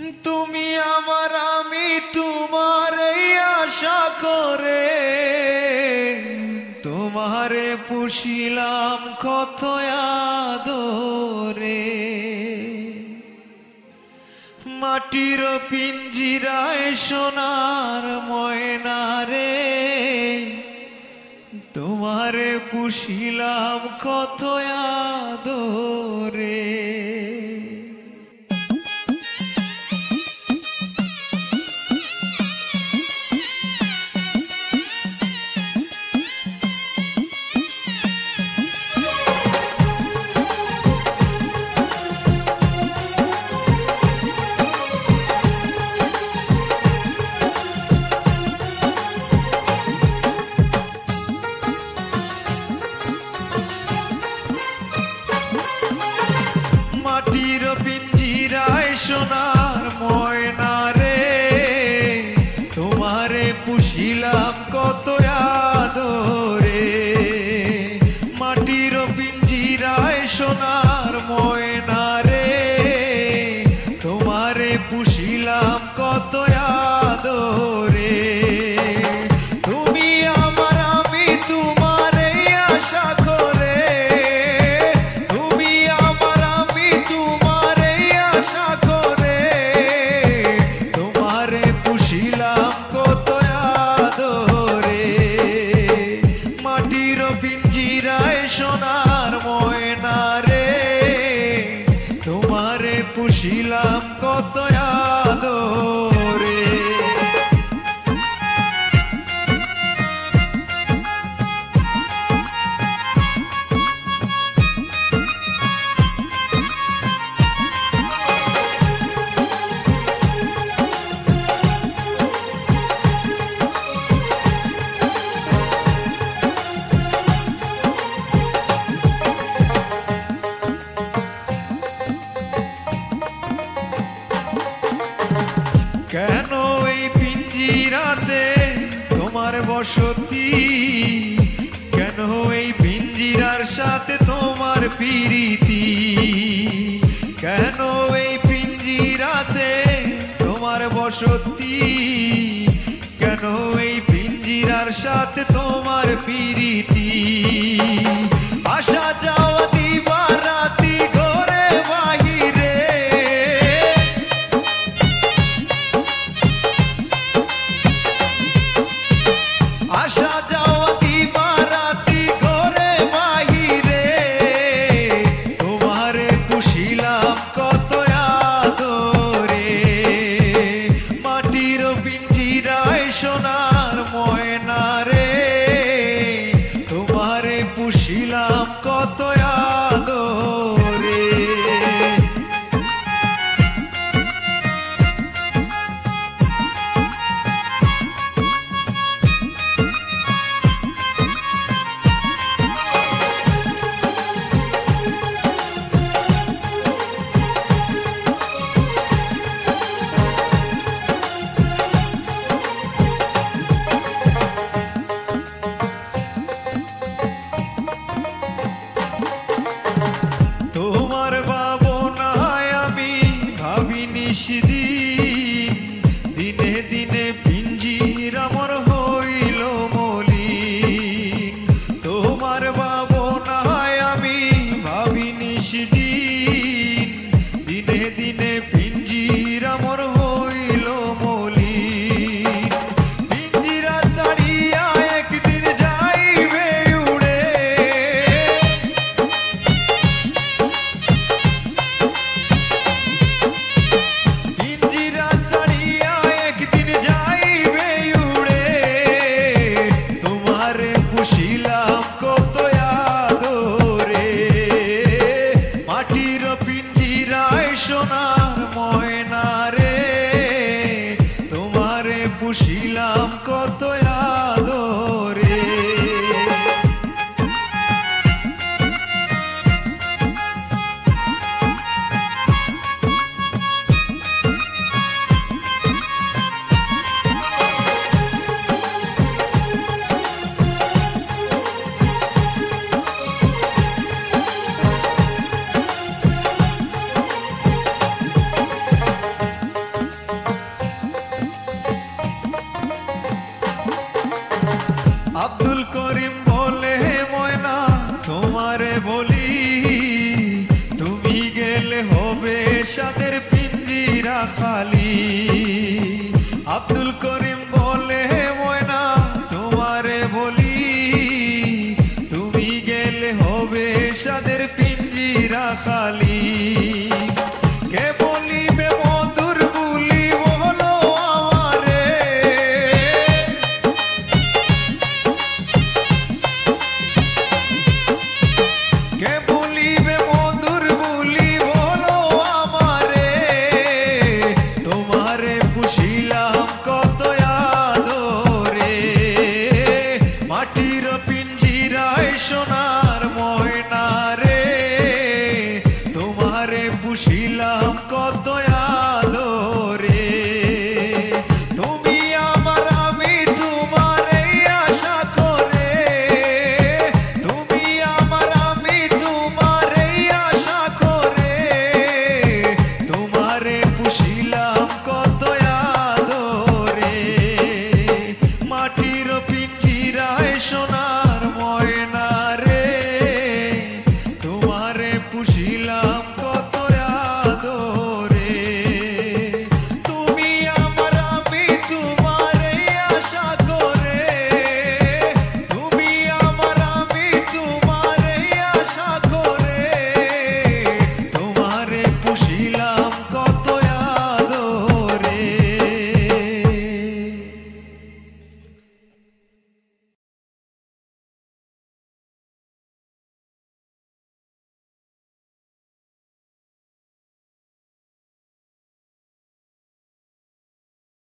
তুমি আমার আমি তোমার এই আশা করে তোমারে পুষিলাম কত আদরে। মাটির পিঞ্জিরায় সোনার ময়না রে তোমারে পুষিলাম কত আদরে। মাটির পিঞ্জিরায় সোনার ময়না রে তোমারে পুষিলাম কত আদরে। মাটির পিঞ্জিরায় সোনার ময়না রে তোমারে পুষিলাম কত আদরে। তুমি আমার আমি তোমার এই আশা করে সোনার ময়না রে তোমারে পুষিলাম কত আদরে। কেন এই পিঞ্জিরাতে তোমার বসতি, কেন এই পিঞ্জিরার সাথে তোমার প্রীতি, কেন এই পিঞ্জিরাতে তোমার বসতি, কেন এই পিঞ্জিরার সাথে তোমার প্রীতি। আসা যাওয়া দিবা রাতি ঘরে বাহিরে, আসা যাওয়া দিবা রাতি ঘরে বাহিরে তোমারে পুষিলাম কত আদরে। মাটির পিঞ্জিরায় সোনার ময়না রে তোমারে পুষিলাম কত আদরে। তোমার ভাবনায় আমি ভাবি নিশিদিন, দিনে দিনে পিঞ্জির আমার হইল মলিন। তোমার ভাবনায় আমি ভাবি নিশিদিন, দিনে দিনে পিঞ্জির আমার হইল মলিন। পিঞ্জিরা ছাড়িয়া একদিন যাইবে উড়ে, পুষিলাম কত আদরে। মাটির পিঞ্জিরায় সোনার ময়না রে তোমারে পুষিলাম কত আদরে। সাদের পিঞ্জিরা খালি। আব্দুল করিম